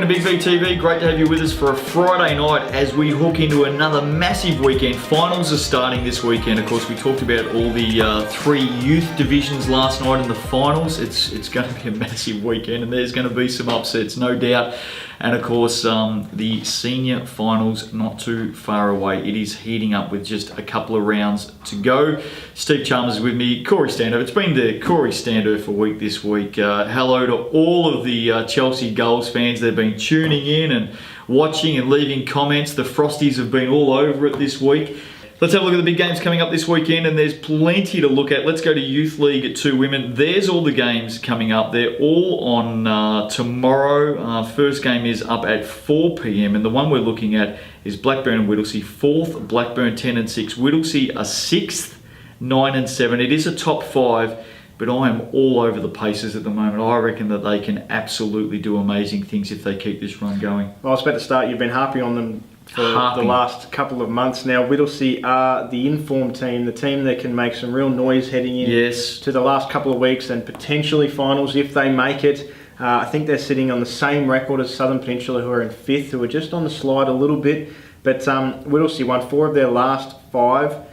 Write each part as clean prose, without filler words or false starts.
Big V TV, great to have you with us for a Friday night as we hook into another massive weekend. Finals are starting this weekend. Of course, we talked about all the three youth divisions last night in the finals. It's going to be a massive weekend and there's going to be some upsets, no doubt. And of course, the senior finals not too far away. It is heating up with just a couple of rounds to go. Steve Chalmers is with me, Corey Standerfer. It's been the Corey Standerfer week this week. Hello to all of the Chelsea Goals fans. They've been tuning in and watching and leaving comments. The Frosties have been all over it this week. Let's have a look at the big games coming up this weekend, and there's plenty to look at. Let's go to Youth League at 2 Women. There's all the games coming up. They're all on tomorrow. First game is up at 4 p.m, and the one we're looking at is Blackburn and Whittlesea. 4th, Blackburn 10 and 6. Whittlesea are 6th, 9 and 7. It is a top 5, but I am all over the paces at the moment. I reckon that they can absolutely do amazing things if they keep this run going. Well, I was about to start. You've been harping on them for the last couple of months now. Whittlesea are the informed team, the team that can make some real noise heading in to the last couple of weeks and potentially finals if they make it. I think they're sitting on the same record as Southern Peninsula, who are in 5th, who are just on the slide a little bit. But Whittlesea won 4 of their last 5.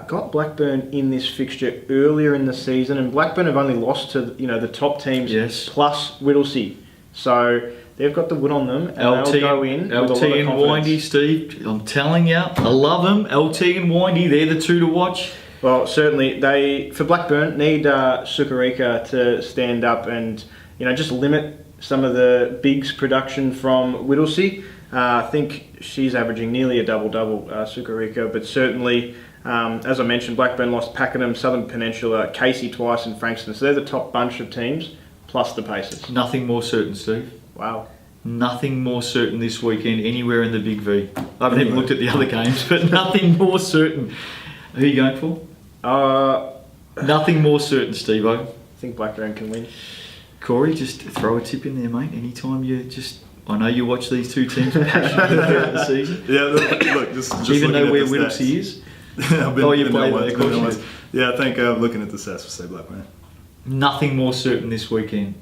Got Blackburn in this fixture earlier in the season, and Blackburn have only lost to the top teams plus Whittlesea. So they've got the wood on them, and they'll go in with a lot of confidence. and Windy, Steve, I'm telling you, I love them. LT and Windy, they're the two to watch. Well, certainly they, for Blackburn, need Sukarika to stand up and just limit some of the bigs production from Whittlesea. I think she's averaging nearly a double-double, Sukarika, but certainly, as I mentioned, Blackburn lost Pakenham, Southern Peninsula, Casey twice, and Frankston. So they're the top bunch of teams, plus the Pacers. Nothing more certain, Steve. Wow. Nothing more certain this weekend anywhere in the Big V. I haven't even looked at the other games, but nothing more certain. Who are you going for? Nothing more certain, Steve-O. I think Blackburn can win. Corey, just throw a tip in there, mate. Anytime I know you watch these two teams passionately throughout the season. Yeah, look, just even know where Whittlesea is? You played there, of course. Yeah, I think looking at the stats for say Blackburn. Nothing more certain this weekend.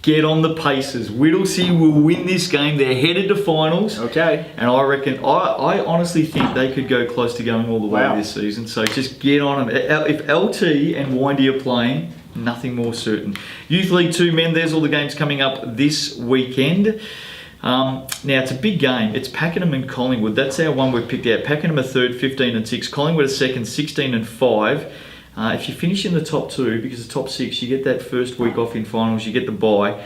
Get on the Pacers. Whittlesea will win this game. They're headed to finals. Okay. And I reckon, I honestly think they could go close to going all the way this season. So just get on them. If LT and Windy are playing, nothing more certain. Youth League 2 men, there's all the games coming up this weekend. Now, it's a big game. It's Pakenham and Collingwood. That's our one we've picked out. Pakenham are 3rd, 15 and 6. Collingwood are 2nd, 16 and 5. If you finish in the top 2, because the top 6, you get that first week off in finals, you get the bye.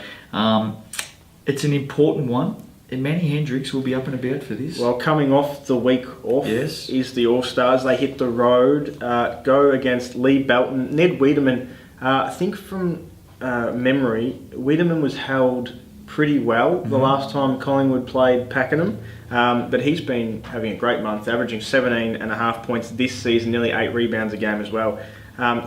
It's an important one. And Manny Hendricks will be up and about for this. Well, coming off the week off is the All-Stars. They hit the road, go against Lee Belton. Ned Wiedemann, I think from memory, Wiedemann was held pretty well the last time Collingwood played Pakenham. But he's been having a great month, averaging 17.5 points this season, nearly 8 rebounds a game as well.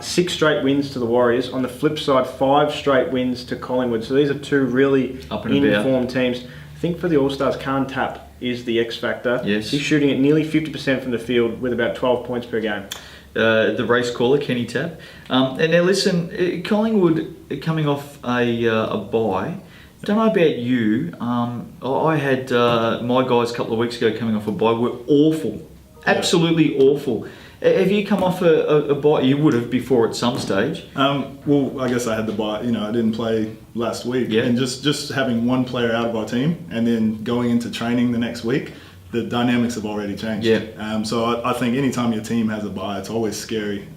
6 straight wins to the Warriors. On the flip side, 5 straight wins to Collingwood. So these are 2 really informed teams. I think for the All-Stars, Khan Tapp is the X factor. Yes. He's shooting at nearly 50% from the field with about 12 points per game. The race caller, Kenny Tapp. And now listen, Collingwood coming off a bye. Don't know about you. I had my guys a couple of weeks ago coming off a bye. Were awful, absolutely awful. Have you come off a bye? You would have before at some stage. Well, I guess I had the bye. I didn't play last week, and just having one player out of our team, and then going into training the next week, the dynamics have already changed. Yeah. So I think anytime your team has a bye, it's always scary.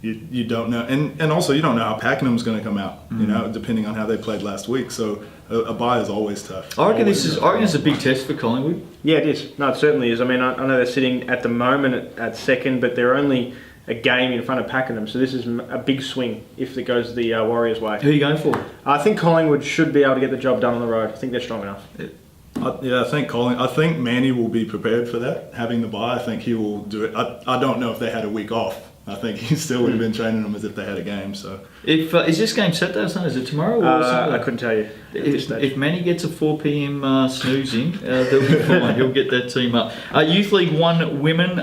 You don't know, and also you don't know how Pakenham's going to come out. Depending on how they played last week. So a bye is always tough. I reckon it's a big test for Collingwood. Yeah, it is. No, it certainly is. I mean, I know they're sitting at the moment at 2nd, but they're only a game in front of Pakenham. So this is a big swing if it goes the Warriors' way. Who are you going for? I think Collingwood should be able to get the job done on the road. I think they're strong enough. I think Manny will be prepared for that. Having the bye, I think he will do it. I don't know if they had a week off. I think he still would have been training them as if they had a game. So, is this game Saturday or Sunday? Is it tomorrow or Sunday? I couldn't tell you. If Manny gets a 4 p.m. snoozing, they'll be fine. He'll get that team up. Youth League 1 women,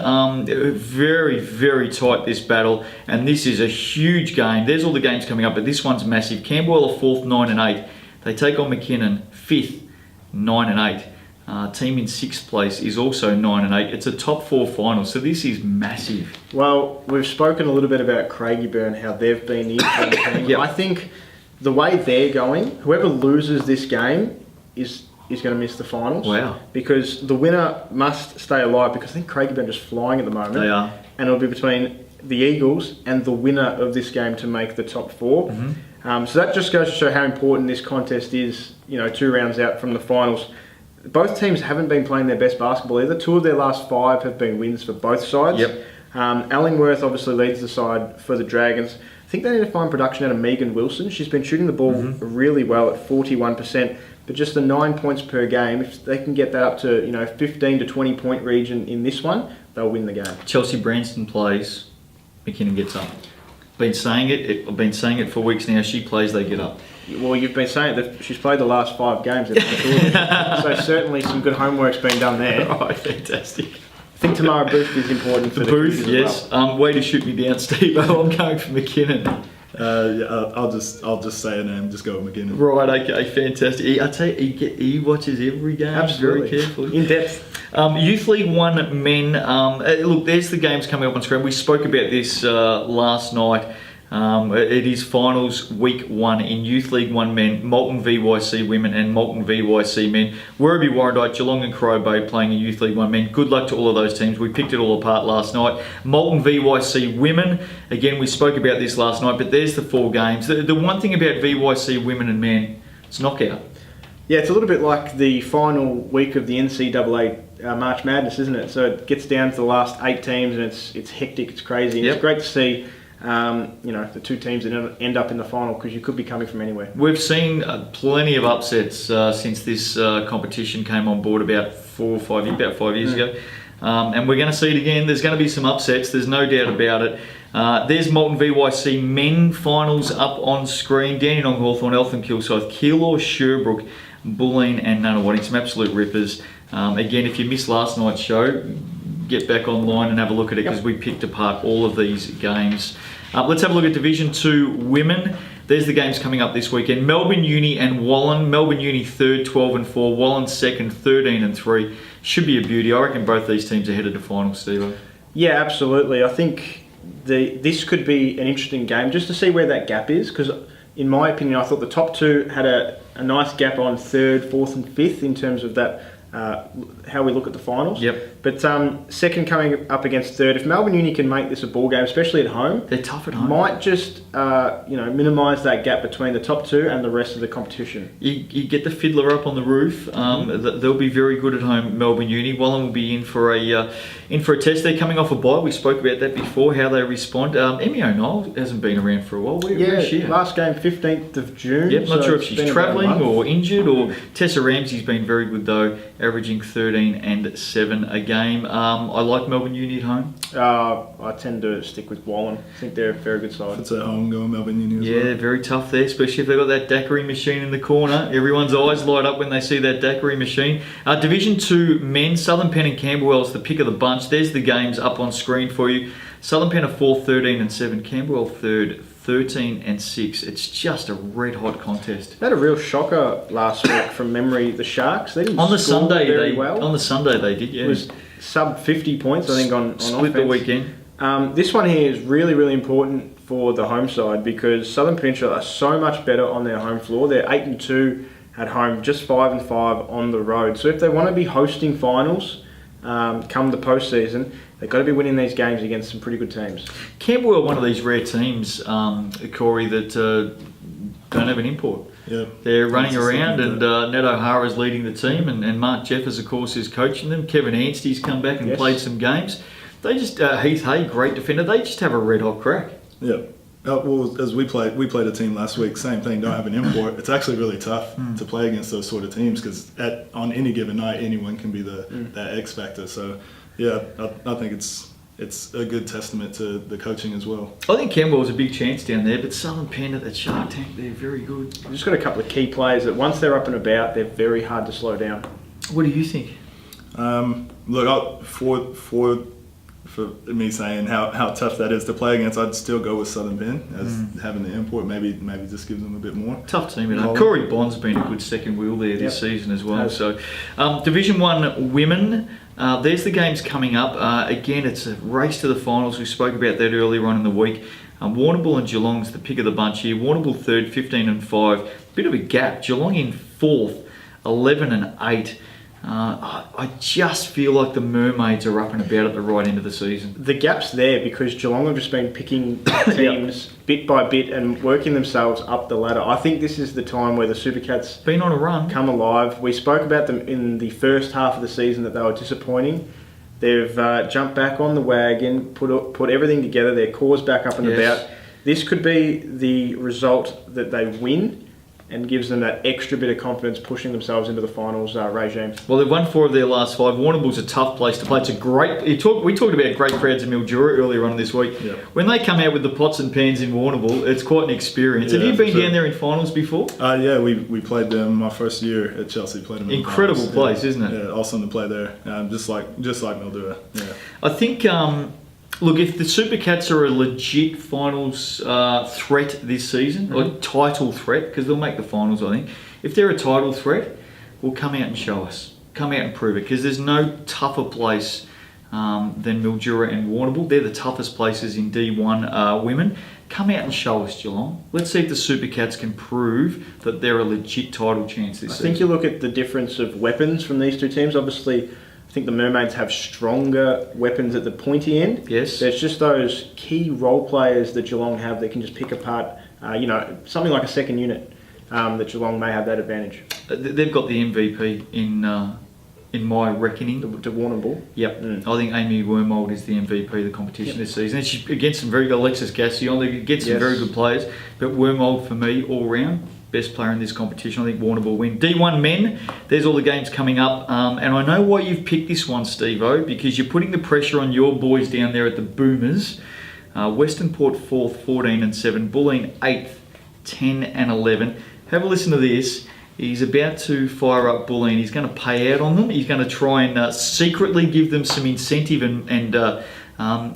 very, very tight this battle, and this is a huge game. There's all the games coming up, but this one's massive. Camberwell are 4th, 9 and 8. They take on McKinnon, 5th, 9-8. Team in 6th place is also 9-8. It's a top 4 final, so this is massive. Well, we've spoken a little bit about Craigieburn, how they've been the informed team. Yep. I think the way they're going, whoever loses this game is going to miss the finals. Wow. Because the winner must stay alive, because I think Craigieburn are just flying at the moment. They are. And it'll be between the Eagles and the winner of this game to make the top 4. Mm-hmm. So that just goes to show how important this contest is, 2 rounds out from the finals. Both teams haven't been playing their best basketball either. 2 of their last 5 have been wins for both sides. Yep. Allingworth obviously leads the side for the Dragons. I think they need to find production out of Megan Wilson. She's been shooting the ball really well at 41%, but just the 9 points per game, if they can get that up to 15 to 20 point region in this one, they'll win the game. Chelsea Branston plays, McKinnon gets up. I've been saying it for weeks now. She plays, they get up. Well, you've been saying that she's played the last 5 games. So certainly some good homework's been done there. Right, fantastic. I think Tamara Booth is important for the Booth, yes. Well. Way to shoot me down, Steve. I'm going for McKinnon. I'll just say a name. Just go with McKinnon. Right, okay, fantastic. I tell you, he watches every game. Absolutely. Very carefully. In depth. Youth League 1 men. Look, there's the games coming up on screen. We spoke about this last night. It is finals week 1 in Youth League 1 men, Moulton VYC women and Moulton VYC men. Werribee Warrandyte, Geelong and Crow Bay playing in Youth League 1 men. Good luck to all of those teams. We picked it all apart last night. Moulton VYC women, again we spoke about this last night, but there's the 4 games. The one thing about VYC women and men, it's knockout. Yeah, it's a little bit like the final week of the NCAA March Madness, isn't it? So it gets down to the last 8 teams and it's hectic, it's crazy. Yep. It's great to see the 2 teams that end up in the final, because you could be coming from anywhere. We've seen plenty of upsets since this competition came on board about 5 years ago. And we're going to see it again. There's going to be some upsets, there's no doubt about it. There's Moulton VYC men finals up on screen. Dandenong Hawthorn, Eltham Kilsyth, Keilor, Sherbrooke, Bulleen and Nunawading. Some absolute rippers. Again, if you missed last night's show, get back online and have a look at it, because we picked apart all of these games. Let's have a look at Division 2 women. There's the games coming up this weekend. Melbourne Uni and Wallen. Melbourne Uni 3rd, 12-4. Wallen 2nd, 13-3. Should be a beauty. I reckon both these teams are headed to finals, Steve. Yeah, absolutely. I think this could be an interesting game just to see where that gap is, because in my opinion, I thought the top 2 had a nice gap on 3rd, 4th and 5th in terms of that how we look at the finals. Yep. But second coming up against 3rd. If Melbourne Uni can make this a ball game, especially at home, they're tough at home. Might just minimise that gap between the top 2 and the rest of the competition. You get the fiddler up on the roof. They'll be very good at home. Melbourne Uni. Wallen will be in for a test. They're coming off a bye. We spoke about that before. How they respond. Emmy O'Neill hasn't been around for a while. Where's she at? Last game 15th of June. Yep. Not sure if she's travelling or injured or. Mm. Tessa Ramsey's been very good though, averaging 13 and 7 a game. I like Melbourne Uni at home. I tend to stick with Wallen. I think they're a very good side. If it's at home, going Melbourne Uni as well. well. They're very tough there, especially if they've got that daiquiri machine in the corner. Everyone's eyes light up when they see that daiquiri machine. Division 2 men, Southern Penn and Camberwell's the pick of the bunch. There's the games up on screen for you. Southern Penn are 4th, 13-7. Camberwell 3rd, 13-6. It's just a red hot contest. They had a real shocker last week from memory. The Sharks, they didn't on the score Sunday very they well. On the Sunday they did, yeah. It was sub 50 points, I think, on split offense. the weekend. This one here is really, really important for the home side, because Southern Peninsula are so much better on their home floor. They're 8-2 at home, just 5-5 on the road. So if they want to be hosting finals come the postseason, they've got to be winning these games against some pretty good teams. Camberwell, one of these rare teams, Corey, that don't have an import. Yeah. They're running around, and Ned O'Hara's leading the team, and Mark Jeffers, of course, is coaching them. Kevin Anstey's come back and played some games. They just Heath Hay, great defender. They just have a red hot crack. Yeah. Well, as we played a team last week. Same thing. Don't have an import. It's actually really tough to play against those sort of teams, because on any given night, anyone can be that X factor. So, yeah, I think it's a good testament to the coaching as well. I think Camberwell's a big chance down there, but Southern Penn at that Shark Tank, they're very good. They've just got a couple of key players that once they're up and about, they're very hard to slow down. What do you think? Look, for for me saying how tough that is to play against, I'd still go with Southern Penn as having the import. Maybe just gives them a bit more. Tough team, you know. Corey Bond's been a good second wheel there this season as well. So, Division 1 women, there's the games coming up. Again, it's a race to the finals. We spoke about that earlier on in the week. Warrnambool and Geelong's the pick of the bunch here. Warrnambool third, 15-5. Bit of a gap. Geelong in fourth, 11-8. I just feel like the Mermaids are up and about at the right end of the season. The gap's there because Geelong have just been picking teams bit by bit and working themselves up the ladder. I think this is the time where the Supercats been on a run, come alive. We spoke about them in the first half of the season that they were disappointing. They've jumped back on the wagon, put everything together. Their core's back up and about. This could be the result that they win, and gives them that extra bit of confidence pushing themselves into the finals regime. Well, they've won 4 of their last 5. Warrnambool's a tough place to play. It's a great... We talked about great crowds in Mildura earlier on this week. Yep. When they come out with the pots and pans in Warrnambool, it's quite an experience. Have you been down there in finals before? Yeah, we played them my first year at Chelsea. Played them in incredible the finals. Place, isn't it? Yeah, awesome to play there. Just like Mildura. Yeah. I think... Look, if the Supercats are a legit finals threat this season, or title threat, because they'll make the finals, I think. If they're a title threat, well, come out and show us. Come out and prove it, because there's no tougher place than Mildura and Warrnambool. They're the toughest places in D1 women. Come out and show us, Geelong. Let's see if the Supercats can prove that they're a legit title chance this season. I think you look at the difference of weapons from these two teams. Obviously, I think the Mermaids have stronger weapons at the pointy end. Yes. There's just those key role players that Geelong have that can just pick apart, something like a second unit that Geelong may have that advantage. They've got the MVP in my reckoning. To Warrnambool? Yep. I think Amy Wormold is the MVP of the competition this season. And she's against some very good Alexis Gassion, against some very good players. But Wormold, for me, all round, best player in this competition. I think Warrnambool will win. D1 men, there's all the games coming up. And I know why you've picked this one, Steve-O, because you're putting the pressure on your boys down there at the Boomers. Western Port 4th, 14-7. Bulleen 8th, 10-11. Have a listen to this. He's about to fire up Bulleen. He's going to pay out on them. He's going to try and secretly give them some incentive and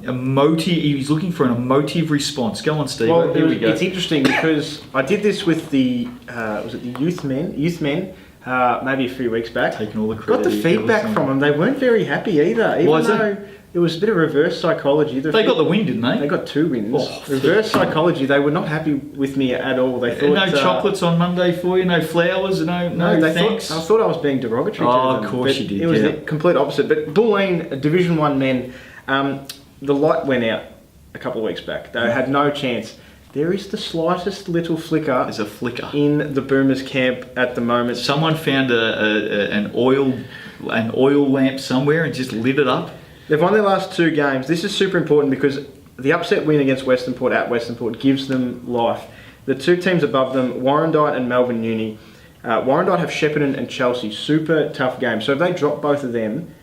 emotive. He's looking for an emotive response. Go on, Steve. Well, here we go. It's interesting because I did this with the was it the youth men maybe a few weeks back. Taking all the credit. Got the feedback from them. They weren't very happy either. Even though it was a bit of reverse psychology. They got the win, didn't they? They got 2 wins. Reverse psychology. They were not happy with me at all. They thought no chocolates on Monday for you, no flowers, no thanks. I thought I was being derogatory to them. Of course you did. It was the complete opposite. But Bulleen, Division 1 men, the light went out a couple of weeks back. They had no chance. There is the slightest little flicker. There's a flicker in the Boomers camp at the moment. Someone found an oil lamp somewhere and just lit it up. They've won their last 2 games. This is super important because the upset win against Western Port at Western Port gives them life. The 2 teams above them, Warrandyte and Melbourne Uni. Warrandyte have Shepparton and Chelsea. Super tough game. So if they drop both of them,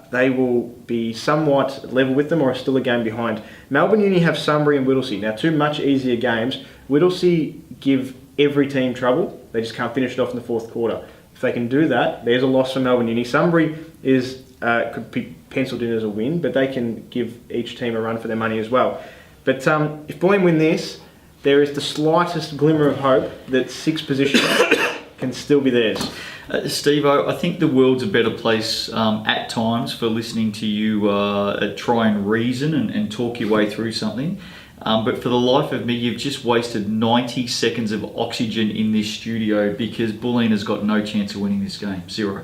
they will be somewhat level with them or still a game behind. Melbourne Uni have Sunbury and Whittlesea. Now, 2 much easier games. Whittlesea give every team trouble. They just can't finish it off in the 4th quarter. If they can do that, there's a loss for Melbourne Uni. Sunbury could be penciled in as a win, but they can give each team a run for their money as well. But if Bulleen win this, there is the slightest glimmer of hope that 6 positions can still be theirs. Steve-O, I think the world's a better place at times for listening to you try and reason and talk your way through something. But for the life of me, you've just wasted 90 seconds of oxygen in this studio because Bulleen has got no chance of winning this game. 0.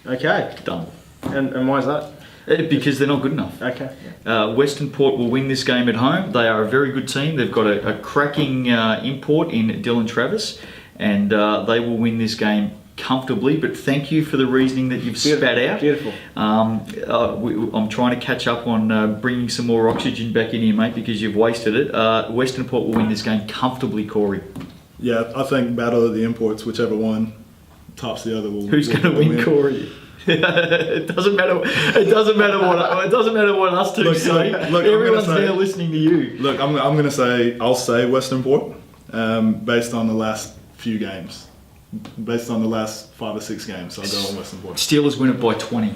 Okay. Done. And why is that? Because they're not good enough. Okay. Western Port will win this game at home. They are a very good team. They've got a cracking import in Dylan Travis, and they will win this game comfortably. But thank you for the reasoning that you've spat out. Beautiful. I'm trying to catch up on bringing some more oxygen back in here, mate, because you've wasted it. Western Port will win this game comfortably, Corey. Yeah, I think battle of the imports, whichever one tops the other will. Who's going to win, Corey? It doesn't matter. It doesn't matter what us two say. Look, everyone's now listening to you. Look, I'm going to say I'll say Western Port, based on the last few games, based on the last 5 or 6 games. I'll go on Western Port. Steelers win it by 20.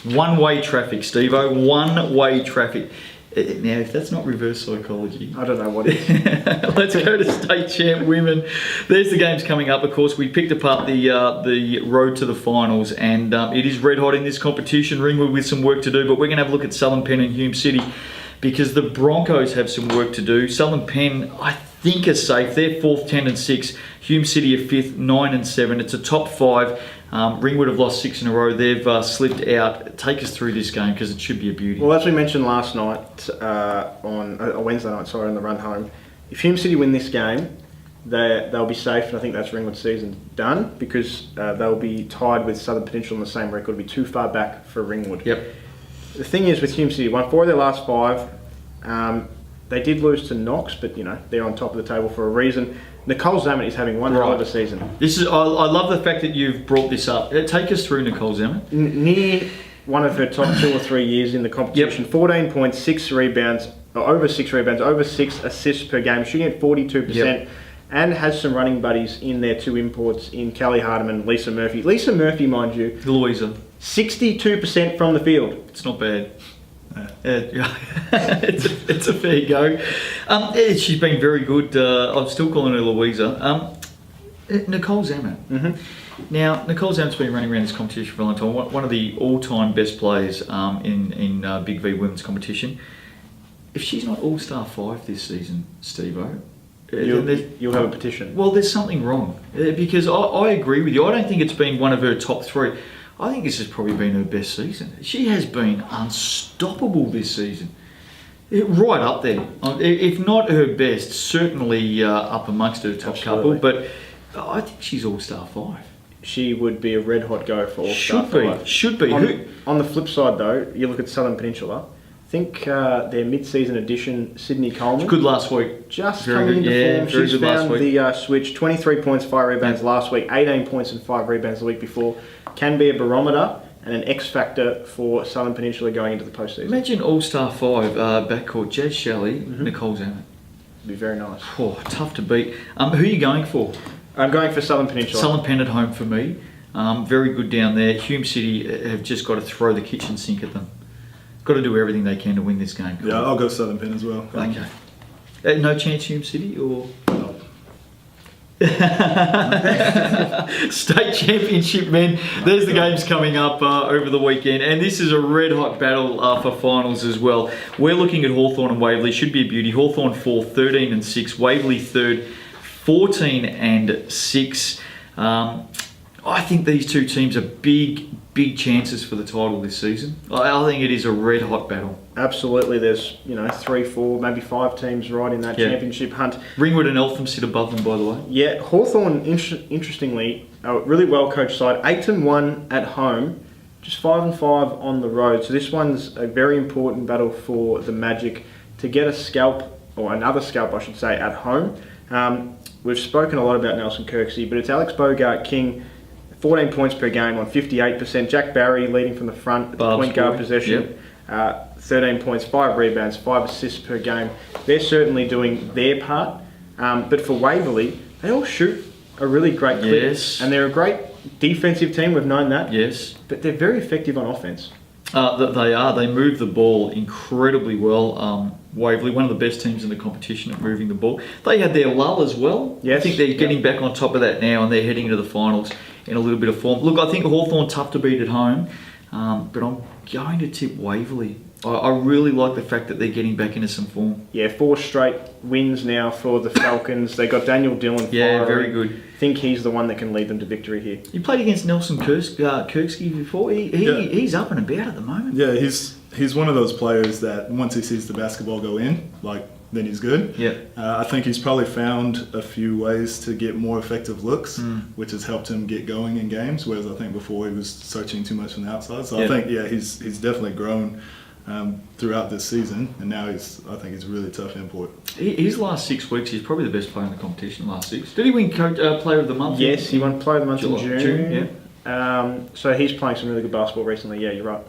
One-way traffic, Steve-O. One-way traffic. Now, if that's not reverse psychology, I don't know what it is. Let's go to state champ women. There's the games coming up. Of course, we picked apart the road to the finals, and it is red hot in this competition. Ringwood with some work to do, but we're going to have a look at Southern Penn and Hume City because the Broncos have some work to do. Southern Penn, I think, are safe. They're 4th, 10 and 6. Hume City are 5th, 9 and 7. It's a top 5. Ringwood have lost 6 in a row. They've slipped out. Take us through this game because it should be a beauty. Well, as we mentioned last night, on Wednesday night, on the run home, if Hume City win this game, they'll be safe, and I think that's Ringwood's season done because they'll be tied with Southern Peninsula on the same record. It'll be too far back for Ringwood. Yep. The thing is with Hume City, won 4 of their last 5. They did lose to Knox, but they're on top of the table for a reason. Nicole Zammit is having one hell of a season. I love the fact that you've brought this up. Take us through Nicole Zammit. Near one of her top 2 or 3 years in the competition. Yep. 14 points, 6 rebounds, over 6 rebounds, over 6 assists per game, shooting at 42%, yep. And has some running buddies in there, 2 imports in Callie Hardiman, Lisa Murphy. Lisa Murphy, mind you, Louisa, 62% from the field. It's not bad. It's a fair go. She's been very good. I'm still calling her Louisa. Nicole Zammit. Mm-hmm. Now, Nicole Zammit's been running around this competition for a long time. One of the all-time best players in Big V women's competition. If she's not All-Star 5 this season, Steve-O, you'll have a petition. Well, there's something wrong because I agree with you. I don't think it's been one of her top 3. I think this has probably been her best season. She has been unstoppable this season. Right up there. If not her best, certainly up amongst her top couple. But I think she's All-Star 5. She would be a red-hot go for All-Star 5. Should be. On the flip side, though, you look at Southern Peninsula. I think their mid-season addition, Sydney Coleman. Good last week. Just coming into form. She's found the switch. 23 points, 5 rebounds last week. 18 points and 5 rebounds the week before. Can be a barometer and an X factor for Southern Peninsula going into the postseason. Imagine All-Star 5 backcourt. Jazz Shelley, Nicole Zammit. Be very nice. Oh, tough to beat. Who are you going for? I'm going for Southern Peninsula. Southern Penn at home for me. Very good down there. Hume City have just got to throw the kitchen sink at them. Got to do everything they can to win this game. Yeah, I'll go Southern Penn as well. Okay. No chance Hume City or? No. State championship men. There's the games coming up over the weekend, and this is a red hot battle for finals as well. We're looking at Hawthorn and Waverley. Should be a beauty. Hawthorn 4th, 13 and 6. Waverley 3rd, 14 and 6. I think these two teams are big chances for the title this season. I think it is a red hot battle. Absolutely. There's 3, 4, maybe 5 teams right in that championship hunt. Ringwood and Eltham sit above them, by the way. Yeah, Hawthorn, interestingly, a really well coached side. 8-1 at home, just 5-5 on the road. So this one's a very important battle for the Magic to get a scalp, or another scalp, I should say, at home. We've spoken a lot about Nelson Kirksey, but it's Alex Bogart King. 14 points per game on 58%. Jack Barry leading from the front at the point guard possession. Yep. 13 points, 5 rebounds, 5 assists per game. They're certainly doing their part. But for Waverley, they all shoot a really great clip. Yes. And they're a great defensive team, we've known that. Yes. But they're very effective on offense. They are. They move the ball incredibly well. Waverley, one of the best teams in the competition at moving the ball. They had their lull as well. Yes. I think they're getting back on top of that now, and they're heading into the finals in a little bit of form. Look, I think Hawthorn tough to beat at home, but I'm going to tip Waverley. I really like the fact that they're getting back into some form. Yeah, 4 straight wins now for the Falcons. They got Daniel Dillon. Yeah, very good. I think he's the one that can lead them to victory here. You played against Nelson Kirksey before. He's up and about at the moment. Yeah, he's one of those players that once he sees the basketball go in, then he's good. Yeah. I think he's probably found a few ways to get more effective looks, which has helped him get going in games, whereas I think before he was searching too much from the outside. So I think, he's definitely grown throughout this season, and now I think he's a really tough import. His last 6 weeks, he's probably the best player in the competition last 6. Did he win Player of the Month? Yes, he won Player of the Month in June. Yeah. So he's playing some really good basketball recently. Yeah, you're right.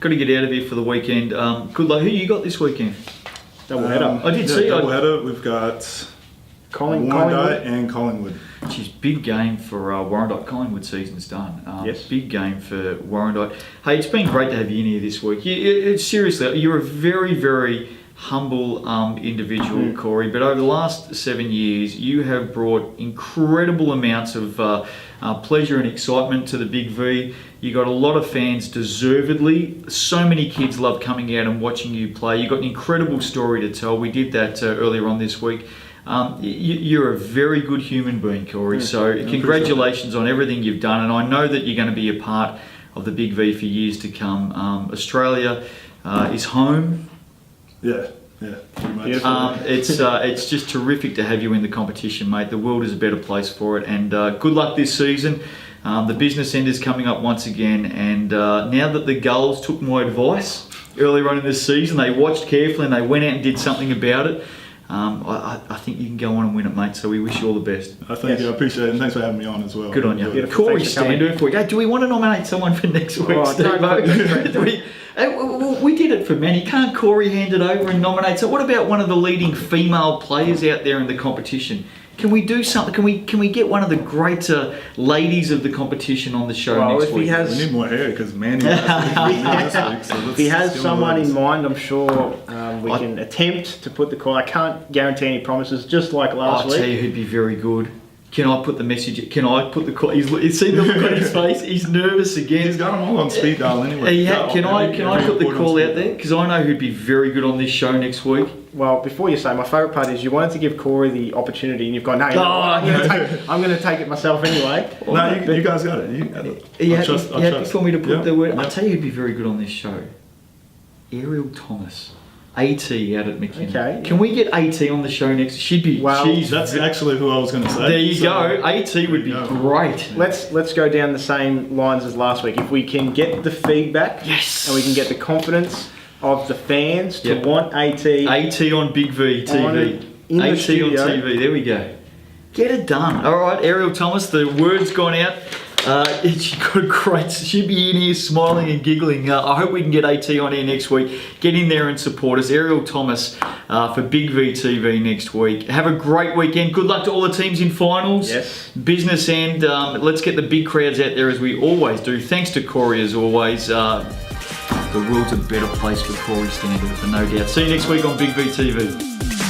Got to get out of here for the weekend. Good luck. Who you got this weekend? Double header. I did see. Double header. We've got Collingwood and Collingwood. which is big game for Warrandyte. Collingwood season's done. Yes. Big game for Warrandyte. Hey, it's been great to have you in here this week. Seriously, you're a very, very humble individual, Corey, but over the last 7 years, you have brought incredible amounts of pleasure and excitement to the Big V. You got a lot of fans, deservedly. So many kids love coming out and watching you play. You got an incredible story to tell. We did that earlier on this week. You're a very good human being, Corey. So congratulations on everything you've done, and I know that you're going to be a part of the Big V for years to come. Australia is home. Yeah, pretty much. It's just terrific to have you in the competition, mate. The world is a better place for it, and good luck this season. The business end is coming up once again, and now that the Gulls took my advice earlier on in this season, they watched carefully and they went out and did something about it. I think you can go on and win it, mate. So we wish you all the best. Thank you. I appreciate it, and thanks for having me on as well. Good on you. Corey Standerfer. Do we want to nominate someone for next week, Steve? We did it for many. Can't Corey hand it over and nominate? So what about one of the leading female players out there in the competition? Can we do something? Can we get one of the greater ladies of the competition on the show next week? We need more hair because Manny last week. So if he has someone in mind, I'm sure we can attempt to put the call. I can't guarantee any promises, just like last week. I'll tell you who'd be very good. Can I put the message? Can I put the call? He's seen the look on his face. He's nervous again. He's got them all on speed dial anyway. Can I put the call out there? Because I know who'd be very good on this show next week. Well, before you say, my favourite part is you wanted to give Corey the opportunity, and you've gone, no, I'm going to take it myself anyway. No, you guys got it. You got it. You had to tell me to put the word. I'll tell you who'd be very good on this show. Ariel Thomas. AT out at McKinnon. Okay. Can we get AT on the show next? She'd be. That's actually who I was going to say. There you go. AT would be great. Let's go down the same lines as last week. If we can get the feedback, yes, and we can get the confidence of the fans to want AT on Big V TV. In the AT studio. on TV. There we go. Get it done. All right, Ariel Thomas. The word's gone out. She'd be in here smiling and giggling. I hope we can get AT on here next week. Get in there and support us. Ariel Thomas for Big V TV next week. Have a great weekend. Good luck to all the teams in finals. Yes. Business end. Let's get the big crowds out there as we always do. Thanks to Corey as always. The world's a better place for Corey Standerfer, no doubt. See you next week on Big V TV.